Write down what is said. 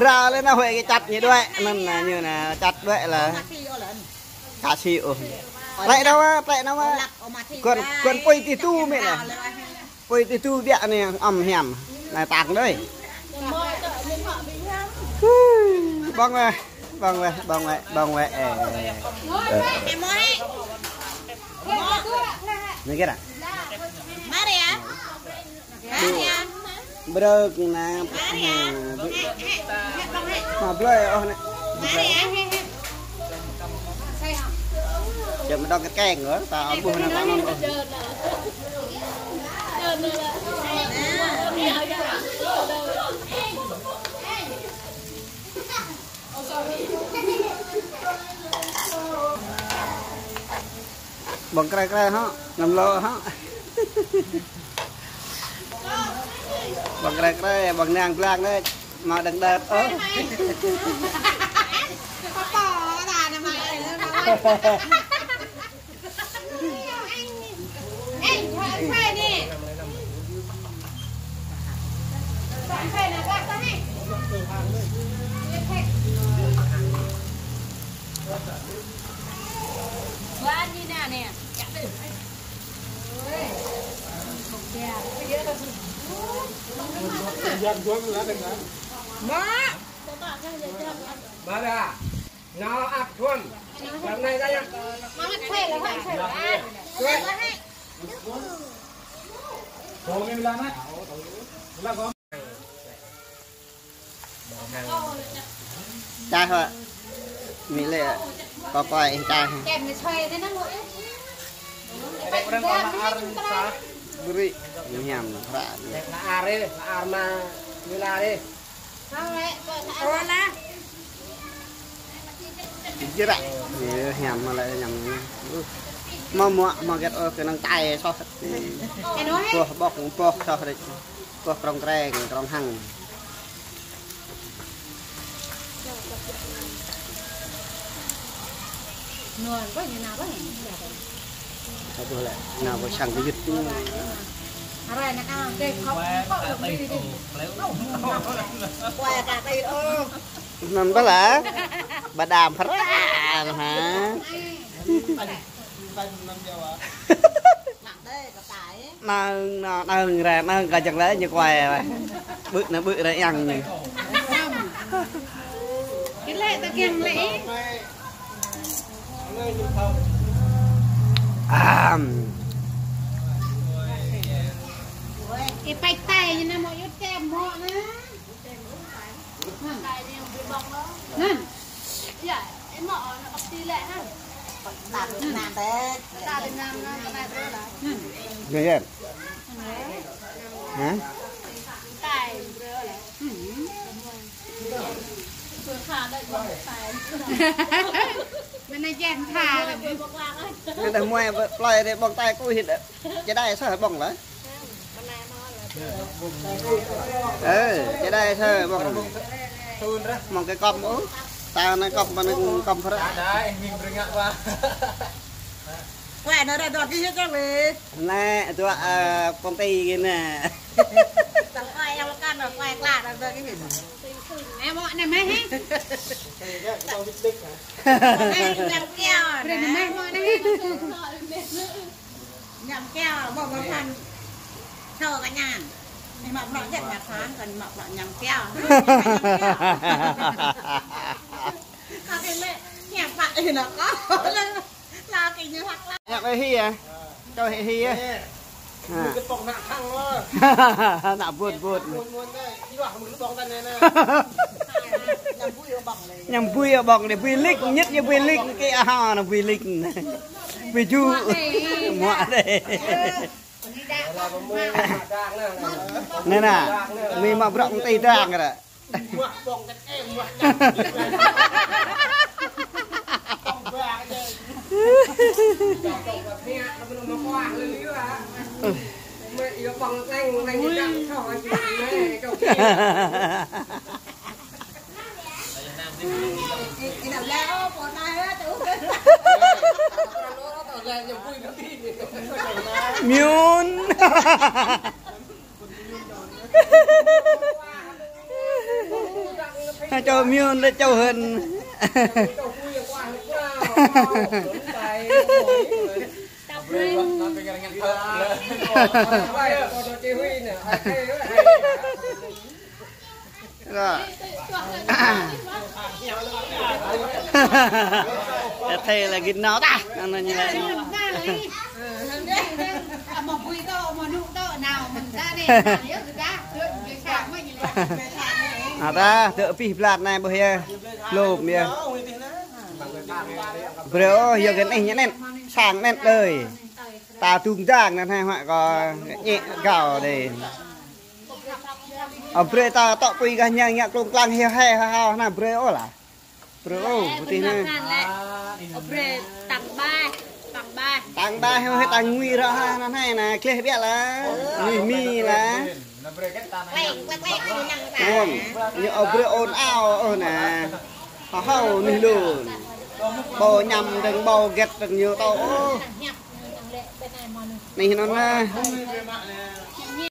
ra lên nó huệ cái chặt như đuôi nên là như là chặt đuôi là cả chịu lại đâu còn quay tì tu mẹ này quay tì tu địa này ẩm hẻm là tảng đấy bong về này cái nào bơ là mà bơ này giờ mình đo cái kèn nữa tao buồn là tao non bằng cái hả nằm lo hả bằng cái bằng nàng lang đấy mà đừng đẹp ớ Bà ra, nó áp thuần, lần này ra nhá. Nó thuê là phải thuê là thuê. Cô nghe làm á? Làm không? cha thôi mỹ lệ có quay cha kèm này thuê thế nó lỗi Đây có đang còn là ar sa. beri nhầm ra Đây là ar đi, là ar mà như là đi. không đấy gọi là chứ đấy nhầm mà lại nhầm mà cái cái năng tay so cái đó hết bọc so đấy bọc trong tre trong hang nguồn có như nào có hình thôi lại nào có chẳng cái giật rồi là cao kê không có được đi quay cả tay ô nằm đó là bà đàm phải hả nó ra nó cả chẳng lẽ như quay vậy bước đấy ăn như cái lệ ta kiêng lệ cái bạch tay như nào mọi chút kem họ nữa dạ em mọ nó đi lệ ha đặt làm thế ta đến làm nó này rồi là nghe chưa hả tài rồi là tôi thả đợi bọn tài bên này chèn thả rồi bọc lạc ấy cái này mua play để bằng tay cô hiện cái đây sao phải bằng đấy cái đây sao bằng cái cọp nữa tao nó cọp mà nó cọp phải Đấy, mình bring ngạ qua. quẹt nó đã đọt cái hết cho về nè tôi công ty kia nè chẳng quay em can rồi quay lạ rồi cái gì em bọn này mấy hết em nhầm keo rồi này bọn này nhầm keo bỏ vào phần thờ cả nhà mọc lọ nhận nhà phán còn mọc lọ nhầm keo có cái mẹ nhạc bạn thì nó có là cái như hoặc là nhạc cái hi à cho hệ hi á Cái bọc nặng thăng đó. nặng buồn Buồn đây, đi vào một cái bọc tay này nè. nhầm vui ở bọc để vui lịch nhất như vui lịch cái hà là vui lịch vui chu ngoại đây nên là mình mà rộng tay trang rồi miun cho miên để cho hơn rồi thầy là cái nó ta nó như vậy mà vui to mà nụ to nào mình ra đây nhớ người ta cái sáng mới như này ta tự phi lạt này bây giờ lốp miệng bữa giờ cái này nhá nè sáng nè đời ta tung giang nè hai họa có nhẹ gạo để ở bữa ta tọ quy cả nhà nhạc lông lang heo heo heo na bữa là bữa tí này tăng ba heo hay tăng nguy ra ha này nè kia biết là mi là như ở bữa ồn ào nè hao ni luôn bò nhầm đừng bò ghét đừng nhiều tao này nó